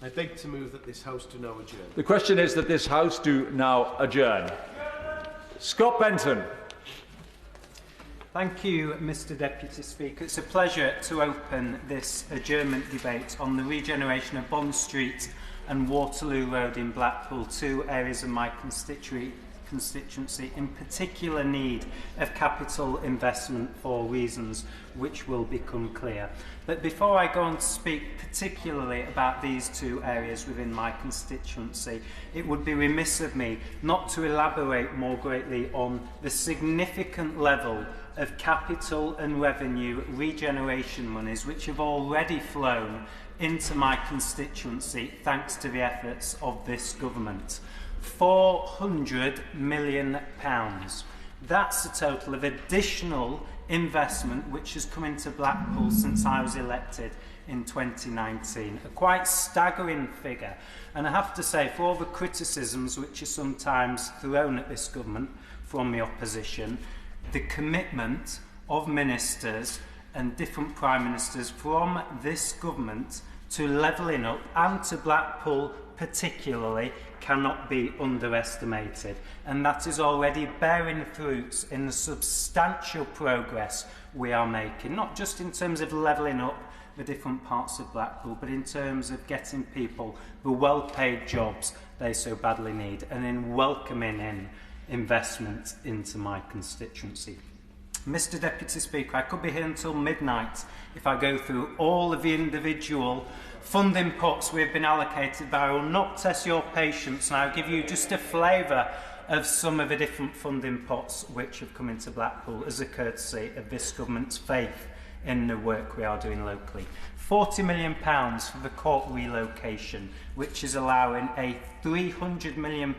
I beg to move that this House do now adjourn. The question is that this House do now adjourn. Scott Benton. Thank you, Mr Deputy Speaker. It's a pleasure to open this adjournment debate on the regeneration of Bond Street and Waterloo Road in Blackpool, two areas of my constituency in particular need of capital investment for reasons which will become clear. But before I go on to speak particularly about these two areas within my constituency, it would be remiss of me not to elaborate more greatly on the significant level of capital and revenue regeneration monies which have already flown into my constituency thanks to the efforts of this government. £400 million. That's the total of additional investment which has come into Blackpool since I was elected in 2019. A quite staggering figure. And I have to say, for all the criticisms which are sometimes thrown at this government from the opposition, the commitment of ministers and different prime ministers from this government to levelling up and to Blackpool particularly cannot be underestimated, and that is already bearing fruits in the substantial progress we are making, not just in terms of levelling up the different parts of Blackpool, but in terms of getting people the well-paid jobs they so badly need, and in welcoming in investment into my constituency. Mr Deputy Speaker, I could be here until midnight if I go through all of the individual funding pots we have been allocated, but I will not test your patience, and I'll give you just a flavour of some of the different funding pots which have come into Blackpool as a courtesy of this government's faith in the work we are doing locally. £40 million for the court relocation, which is allowing a £300 million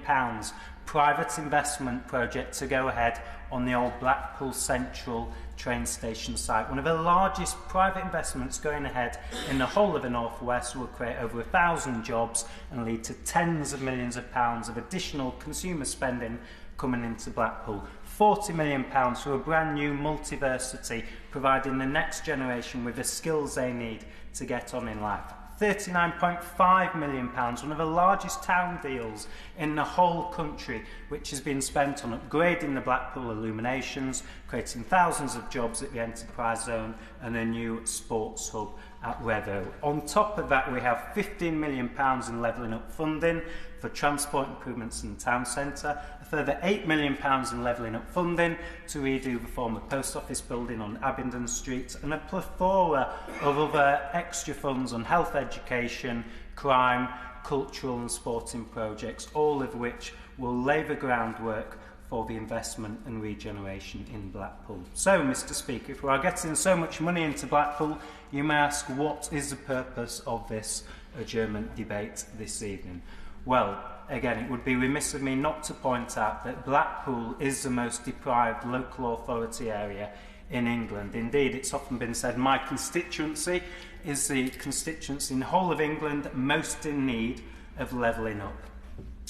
private investment project to go ahead on the old Blackpool Central train station site. One of the largest private investments going ahead in the whole of the North West, will create over 1,000 jobs and lead to tens of millions of pounds of additional consumer spending coming into Blackpool. £40 million for a brand new multiversity, providing the next generation with the skills they need to get on in life. £39.5 million, one of the largest town deals in the whole country, which has been spent on upgrading the Blackpool illuminations, creating thousands of jobs at the enterprise zone and a new sports hub at Revo. On top of that, we have £15 million in levelling up funding for transport improvements in the town centre, a further £8 million in levelling up funding to redo the former post office building on Abingdon Street, and a plethora of other extra funds on health, education, crime, cultural and sporting projects, all of which will lay the groundwork for the investment and regeneration in Blackpool. So, Mr Speaker, if we are getting so much money into Blackpool, you may ask, what is the purpose of this adjournment debate this evening? Well, again, it would be remiss of me not to point out that Blackpool is the most deprived local authority area in England. Indeed, it's often been said my constituency is the constituency in the whole of England most in need of levelling up.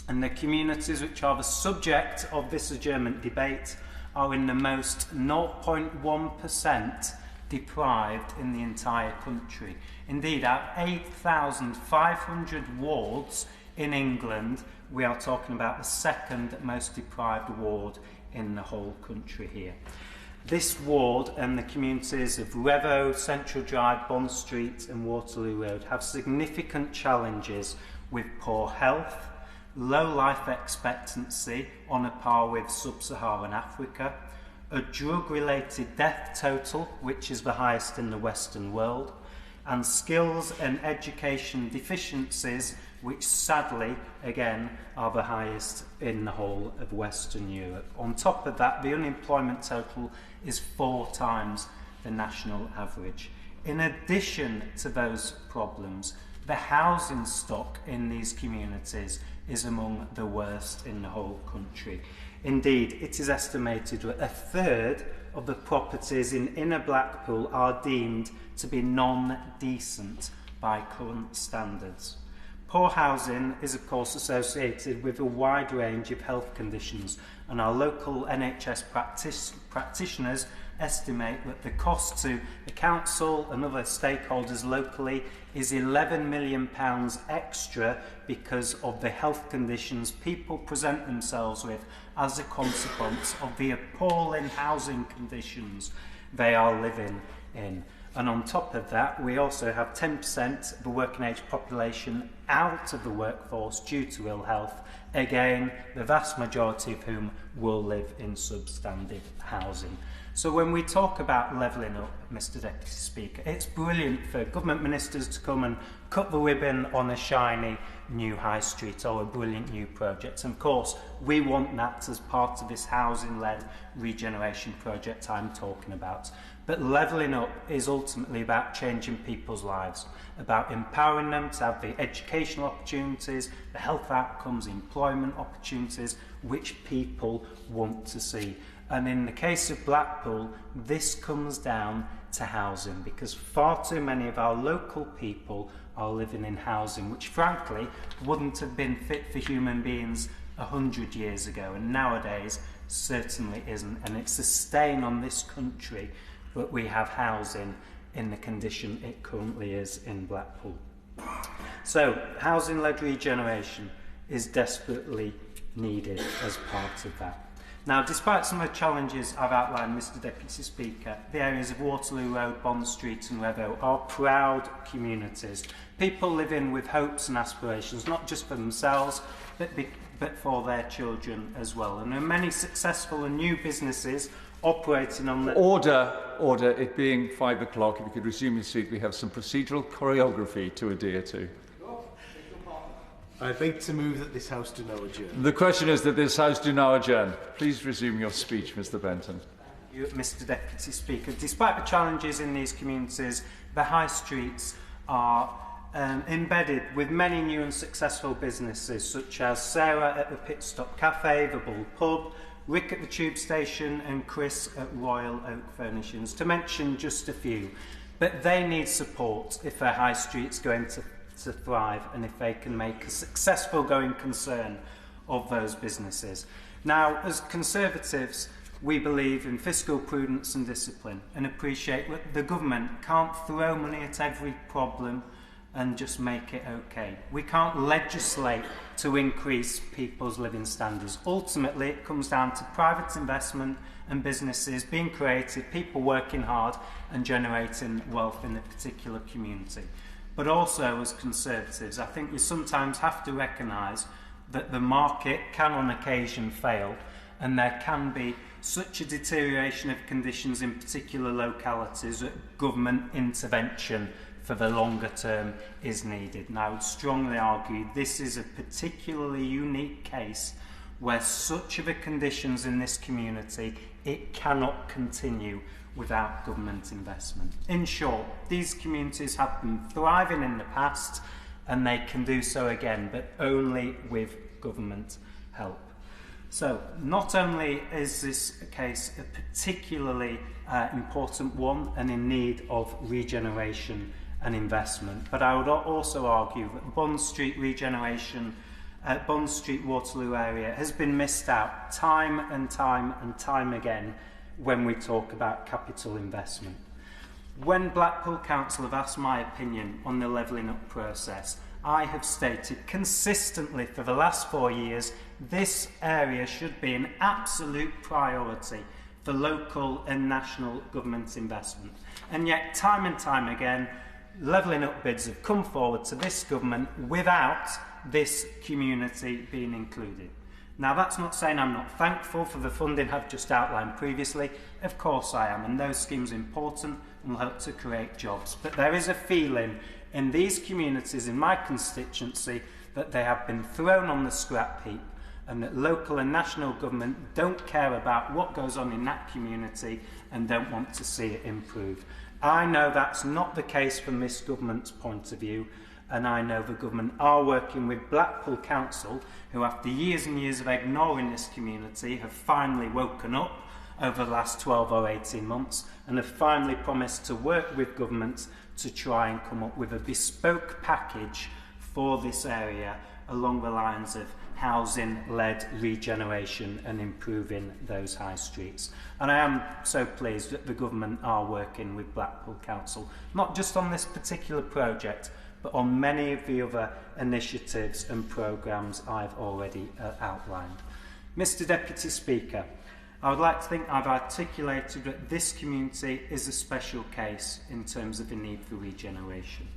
And the communities which are the subject of this adjournment debate are in the most 0.1% deprived in the entire country. Indeed, out of 8,500 wards in England, we are talking about the second most deprived ward in the whole country here. This ward and the communities of Revo, Central Drive, Bond Street and Waterloo Road have significant challenges with poor health, low life expectancy on a par with sub-Saharan Africa, a drug-related death total which is the highest in the Western world, and skills and education deficiencies which sadly, again, are the highest in the whole of Western Europe. On top of that, the unemployment total is 4 times the national average. In addition to those problems, the housing stock in these communities is among the worst in the whole country. Indeed, it is estimated that a third of the properties in inner Blackpool are deemed to be non-decent by current standards. Poor housing is of course associated with a wide range of health conditions, and our local NHS practitioners estimate that the cost to the council and other stakeholders locally is £11 million extra because of the health conditions people present themselves with as a consequence of the appalling housing conditions they are living in. And on top of that, we also have 10% of the working age population out of the workforce due to ill health, again, the vast majority of whom will live in substandard housing. So when we talk about levelling up, Mr Deputy Speaker, it's brilliant for government ministers to come and cut the ribbon on a shiny new high street or a brilliant new project. And of course, we want that as part of this housing-led regeneration project I'm talking about. But levelling up is ultimately about changing people's lives, about empowering them to have the educational opportunities, the health outcomes, employment opportunities, which people want to see. And in the case of Blackpool, this comes down to housing, because far too many of our local people are living in housing which frankly wouldn't have been fit for human beings 100 years ago, and nowadays certainly isn't. And it's a stain on this country that we have housing in the condition it currently is in Blackpool. So housing-led regeneration is desperately needed as part of that. Now, despite some of the challenges I've outlined, Mr Deputy Speaker, the areas of Waterloo Road, Bond Street and Revo are proud communities. People living with hopes and aspirations, not just for themselves, but for their children as well. And there are many successful and new businesses operating on the... Order, it being 5 o'clock. If you could resume your seat, we have some procedural choreography to adhere to. I'd like to move that this House do now adjourn. The question is that this House do now adjourn. Please resume your speech, Mr Benton. Thank you, Mr Deputy Speaker. Despite the challenges in these communities, the high streets are embedded with many new and successful businesses, such as Sarah at the Pit Stop Cafe, the Bull Pub, Rick at the Tube Station and Chris at Royal Oak Furnishings, to mention just a few. But they need support if their high street's going to thrive and if they can make a successful going concern of those businesses. Now, as Conservatives, we believe in fiscal prudence and discipline and appreciate that the government can't throw money at every problem and just make it okay. We can't legislate to increase people's living standards. Ultimately, it comes down to private investment and businesses being created, people working hard and generating wealth in a particular community. But also, as Conservatives, I think we sometimes have to recognise that the market can on occasion fail, and there can be such a deterioration of conditions in particular localities that government intervention for the longer term is needed. And I would strongly argue this is a particularly unique case where such are the conditions in this community, it cannot continue without government investment. In short, these communities have been thriving in the past and they can do so again, but only with government help. So not only is this case a particularly important one and in need of regeneration and investment, but I would also argue that the Bond Street regeneration at Bond Street Waterloo area has been missed out time and time again when we talk about capital investment. When Blackpool Council have asked my opinion on the levelling up process, I have stated consistently for the last 4 years this area should be an absolute priority for local and national government investment. And yet time and time again, levelling up bids have come forward to this government without this community being included. Now, that's not saying I'm not thankful for the funding I've just outlined previously. Of course I am, and those schemes are important and will help to create jobs. But there is a feeling in these communities, in my constituency, that they have been thrown on the scrap heap and that local and national government don't care about what goes on in that community and don't want to see it improve. I know that's not the case from this government's point of view, and I know the government are working with Blackpool Council, who after years and years of ignoring this community have finally woken up over the last 12 or 18 months and have finally promised to work with government to try and come up with a bespoke package for this area along the lines of housing-led regeneration and improving those high streets. And I am so pleased that the government are working with Blackpool Council, not just on this particular project, but on many of the other initiatives and programmes I've already outlined. Mr Deputy Speaker, I would like to think I've articulated that this community is a special case in terms of the need for regeneration.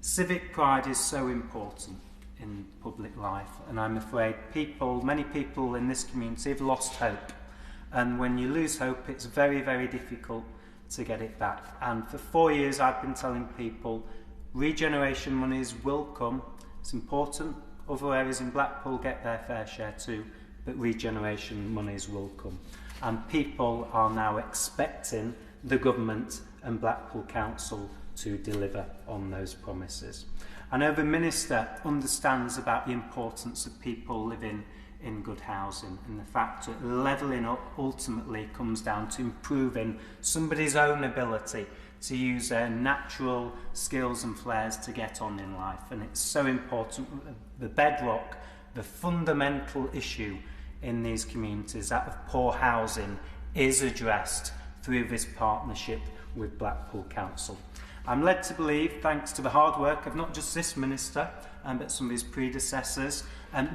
Civic pride is so important in public life, and I'm afraid many people in this community have lost hope, and when you lose hope it's very, very difficult to get it back. And for 4 years I've been telling people regeneration monies will come. It's important other areas in Blackpool get their fair share too, but regeneration monies will come, and people are now expecting the government and Blackpool Council to deliver on those promises. I know the Minister understands about the importance of people living in good housing, and the fact that levelling up ultimately comes down to improving somebody's own ability to use their natural skills and flares to get on in life. And it's so important, the bedrock, the fundamental issue in these communities, that of poor housing, is addressed through this partnership with Blackpool Council. I'm led to believe, thanks to the hard work of not just this Minister, but some of his predecessors,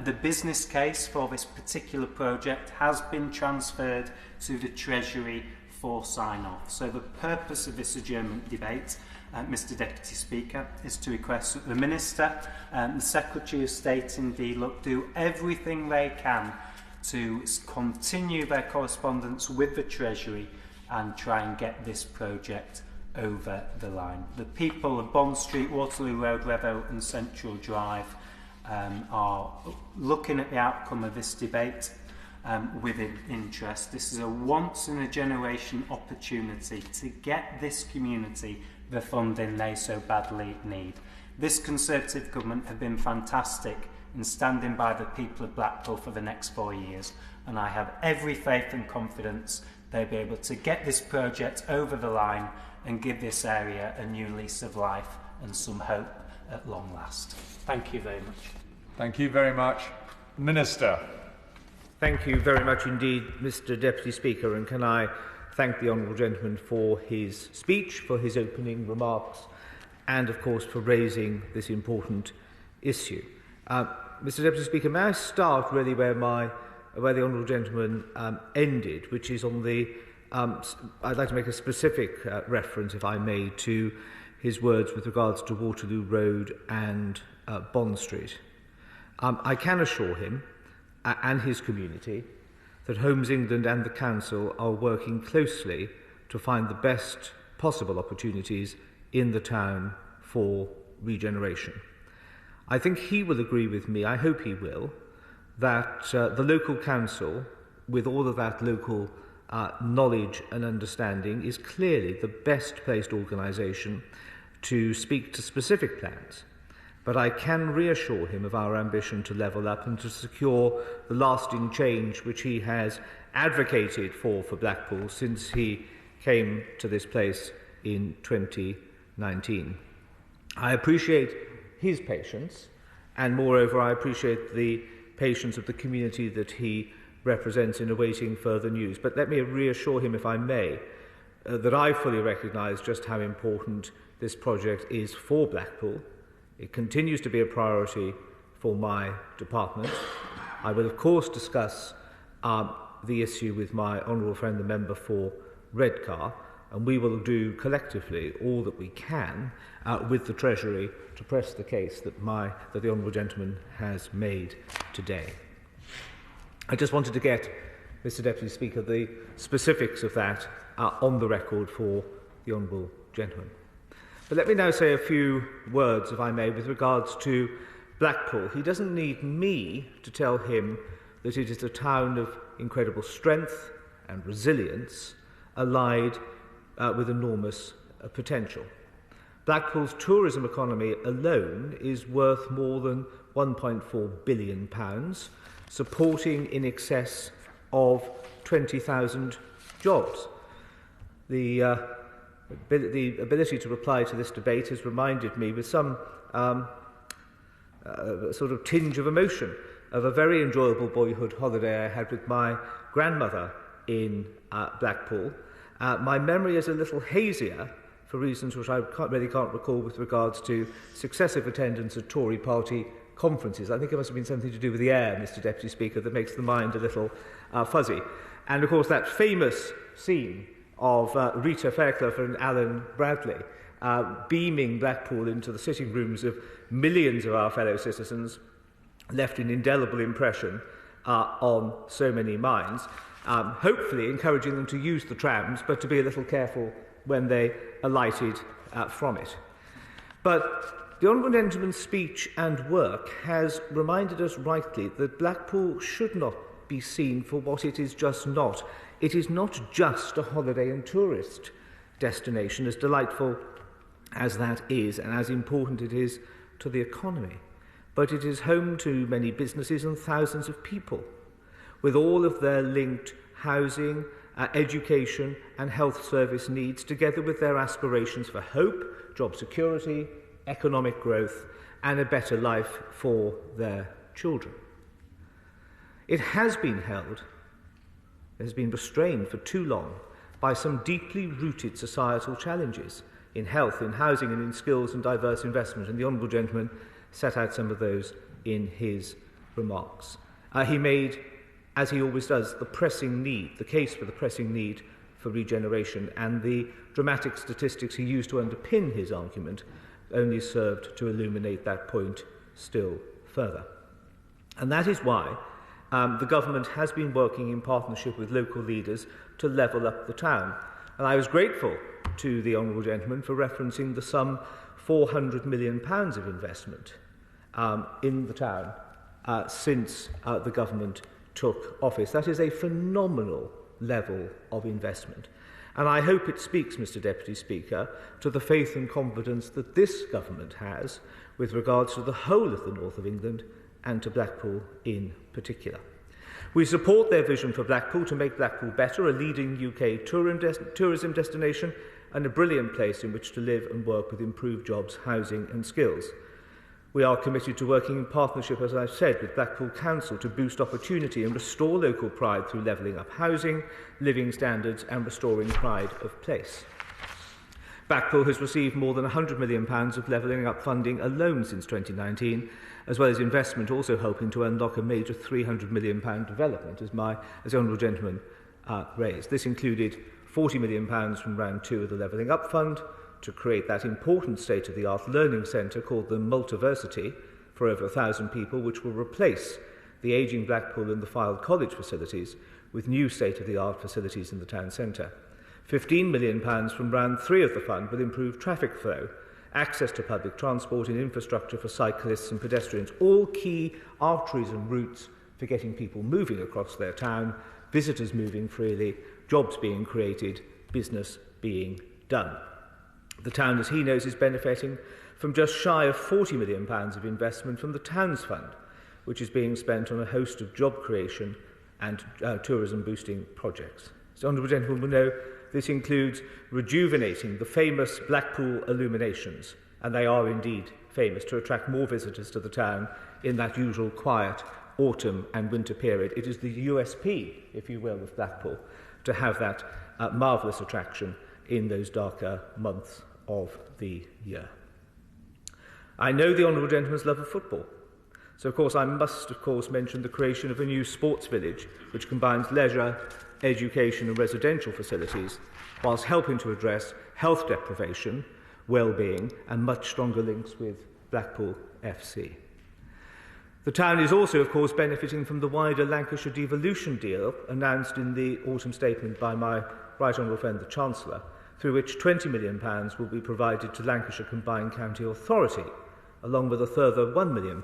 the business case for this particular project has been transferred to the Treasury for sign-off. So the purpose of this adjournment debate, Mr Deputy Speaker, is to request that the Minister and the Secretary of State indeed do everything they can to continue their correspondence with the Treasury and try and get this project over the line. The people of Bond Street, Waterloo Road, Revo and Central Drive are looking at the outcome of this debate with interest. This is a once-in-a-generation opportunity to get this community the funding they so badly need. This Conservative government have been fantastic in standing by the people of Blackpool for the next 4 years, and I have every faith and confidence they'll be able to get this project over the line and give this area a new lease of life and some hope at long last. Thank you very much. Thank you very much. Minister. Thank you very much indeed, Mr Deputy Speaker, and can I thank the Honourable Gentleman for his speech, for his opening remarks, and of course for raising this important issue. Mr Deputy Speaker, may I start really where the Honourable Gentleman ended, which is on the I'd like to make a specific reference, if I may, to his words with regards to Waterloo Road and Bond Street. I can assure him and his community that Homes England and the Council are working closely to find the best possible opportunities in the town for regeneration. I think he will agree with me, I hope he will, that the local council, with all of that local knowledge and understanding, is clearly the best placed organisation to speak to specific plans. But I can reassure him of our ambition to level up and to secure the lasting change which he has advocated for Blackpool since he came to this place in 2019. I appreciate his patience, and moreover I appreciate the patience of the community that he represents in awaiting further news. But let me reassure him, if I may, that I fully recognise just how important this project is for Blackpool. It continues to be a priority for my department. I will of course discuss the issue with my honourable friend, the member for Redcar, and we will do collectively all that we can with the Treasury to press the case that the honourable gentleman has made today. I just wanted to get, Mr Deputy Speaker, the specifics of that on the record for the honourable gentleman. But let me now say a few words, if I may, with regards to Blackpool. He doesn't need me to tell him that it is a town of incredible strength and resilience, allied with enormous potential. Blackpool's tourism economy alone is worth more than £1.4 billion, supporting in excess of 20,000 jobs. The ability to reply to this debate has reminded me with some a sort of tinge of emotion of a very enjoyable boyhood holiday I had with my grandmother in Blackpool. My memory is a little hazier for reasons which I really can't recall with regards to successive attendance at Tory party conferences. I think it must have been something to do with the air, Mr. Deputy Speaker, that makes the mind a little fuzzy. And of course that famous scene of Rita Fairclough and Alan Bradley beaming Blackpool into the sitting rooms of millions of our fellow citizens left an indelible impression on so many minds, hopefully encouraging them to use the trams, but to be a little careful when they alighted from it. But the Honourable Gentleman's speech and work has reminded us rightly that Blackpool should not be seen for what it is just not. It is not just a holiday and tourist destination, as delightful as that is and as important it is to the economy, but it is home to many businesses and thousands of people, with all of their linked housing, education and health service needs, together with their aspirations for hope, job security, economic growth and a better life for their children. It has been held, it has been restrained for too long by some deeply rooted societal challenges in health, in housing and in skills and diverse investment, and the Honourable Gentleman set out some of those in his remarks. He made, as he always does, the case for the pressing need for regeneration, and the dramatic statistics he used to underpin his argument only served to illuminate that point still further. And that is why the government has been working in partnership with local leaders to level up the town. And I was grateful to the Honourable Gentleman for referencing the sum £400 million of investment in the town since the government took office. That is a phenomenal level of investment. And I hope it speaks, Mr. Deputy Speaker, to the faith and confidence that this government has with regards to the whole of the north of England and to Blackpool in particular. We support their vision for Blackpool to make Blackpool better, a leading UK tourism destination and a brilliant place in which to live and work with improved jobs, housing and skills. We are committed to working in partnership, as I've said, with Blackpool Council to boost opportunity and restore local pride through levelling up housing, living standards and restoring pride of place. Blackpool has received more than £100 million of levelling up funding alone since 2019, as well as investment also helping to unlock a major £300 million development, as the Honourable Gentleman raised. This included £40 million from round 2 of the Levelling Up Fund to create that important state-of-the-art learning centre called the Multiversity for over 1,000 people, which will replace the ageing Blackpool and the Fylde College facilities with new state-of-the-art facilities in the town centre. £15 million from round 3 of the fund will improve traffic flow, access to public transport and infrastructure for cyclists and pedestrians, all key arteries and routes for getting people moving across their town, visitors moving freely, jobs being created, business being done. The town, as he knows, is benefiting from just shy of £40 million of investment from the Towns Fund, which is being spent on a host of job creation and tourism-boosting projects. As the Honourable Gentleman will know, this includes rejuvenating the famous Blackpool illuminations, and they are indeed famous, to attract more visitors to the town in that usual quiet autumn and winter period. It is the USP, if you will, of Blackpool, to have that marvellous attraction in those darker months of the year. I know the Honourable Gentleman's love of football, so of course I must mention the creation of a new sports village which combines leisure, education and residential facilities whilst helping to address health deprivation, well-being and much stronger links with Blackpool FC. The town is also, of course, benefiting from the wider Lancashire devolution deal announced in the autumn statement by my Right Honourable friend the Chancellor, through which £20 million will be provided to Lancashire Combined County Authority, along with a further £1 million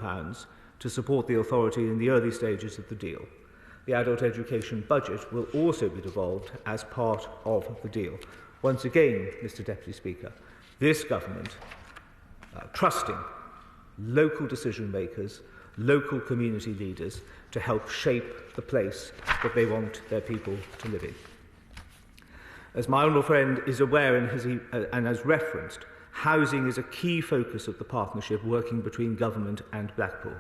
to support the authority in the early stages of the deal. The adult education budget will also be devolved as part of the deal. Once again, Mr. Deputy Speaker, this government trusting local decision makers, local community leaders to help shape the place that they want their people to live in. As my honourable friend is aware and has referenced, housing is a key focus of the partnership working between government and Blackpool.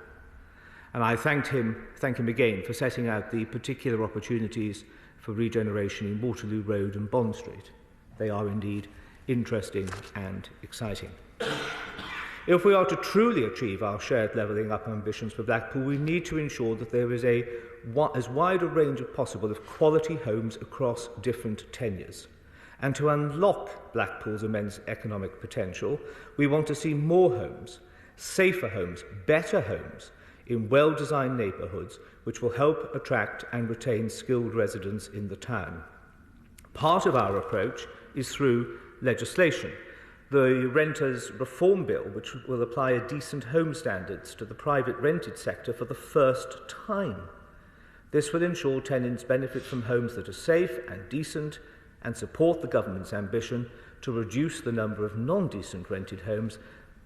And I thank him again for setting out the particular opportunities for regeneration in Waterloo Road and Bond Street. They are indeed interesting and exciting. If we are to truly achieve our shared levelling up ambitions for Blackpool, we need to ensure that there is as wide a range as possible of quality homes across different tenures. And to unlock Blackpool's immense economic potential, we want to see more homes, safer homes, better homes, in well-designed neighbourhoods which will help attract and retain skilled residents in the town. Part of our approach is through legislation. The Renters Reform Bill, which will apply a decent home standards to the private rented sector for the first time. This will ensure tenants benefit from homes that are safe and decent and support the government's ambition to reduce the number of non-decent rented homes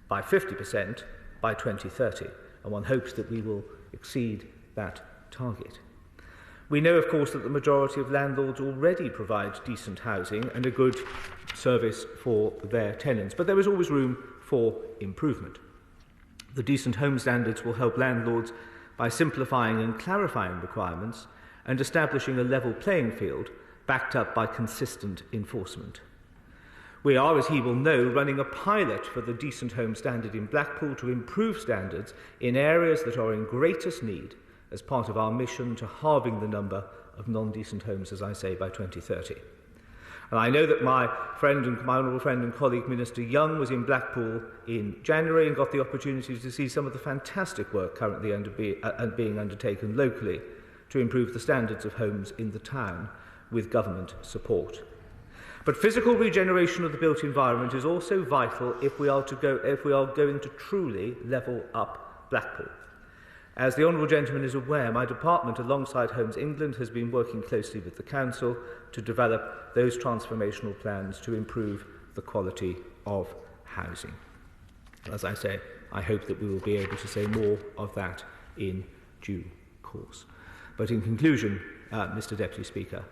by 50% by 2030. And one hopes that we will exceed that target. We know, of course, that the majority of landlords already provide decent housing and a good service for their tenants, but there is always room for improvement. The decent home standards will help landlords by simplifying and clarifying requirements and establishing a level playing field backed up by consistent enforcement. We are, as he will know, running a pilot for the decent home standard in Blackpool to improve standards in areas that are in greatest need as part of our mission to halving the number of non-decent homes, as I say, by 2030. And I know that my honourable friend and colleague Minister Young was in Blackpool in January and got the opportunity to see some of the fantastic work currently being undertaken locally to improve the standards of homes in the town with government support. But physical regeneration of the built environment is also vital if we are going to truly level up Blackpool. As the Honourable Gentleman is aware, my department, alongside Homes England, has been working closely with the Council to develop those transformational plans to improve the quality of housing. As I say, I hope that we will be able to say more of that in due course. But in conclusion, Mr. Deputy Speaker,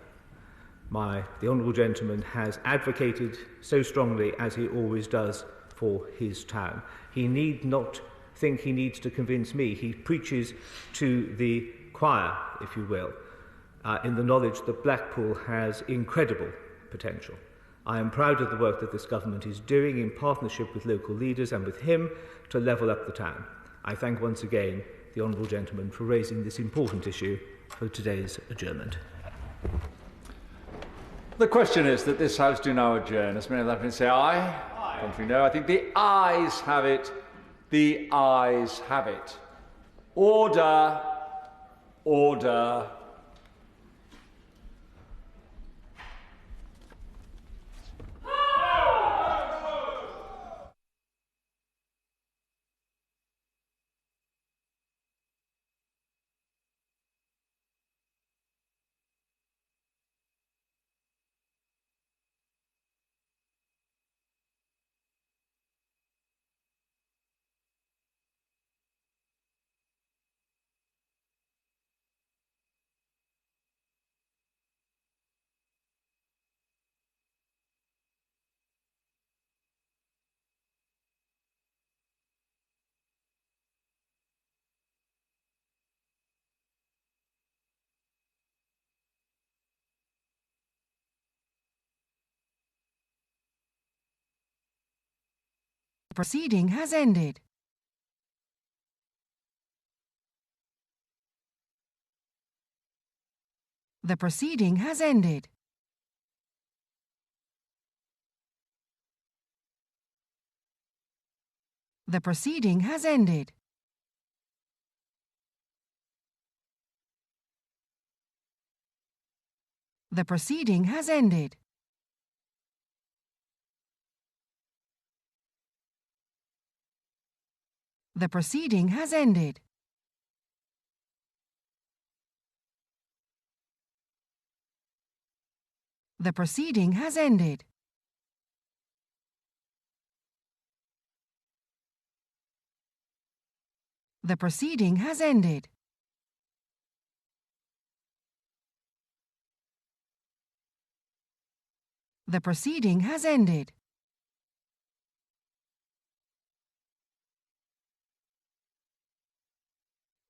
the Honourable Gentleman has advocated so strongly, as he always does, for his town. He need not think he needs to convince me. He preaches to the choir, if you will, in the knowledge that Blackpool has incredible potential. I am proud of the work that this government is doing in partnership with local leaders and with him to level up the town. I thank once again the Honourable Gentleman for raising this important issue for today's adjournment. The question is that this House do now adjourn. As many of that say aye. Aye. Contrary no. I think the ayes have it. The ayes have it. Order. Order. The proceeding has ended. The proceeding has ended. The proceeding has ended. The proceeding has ended. The proceeding has ended. The proceeding has ended. The proceeding has ended. The proceeding has ended.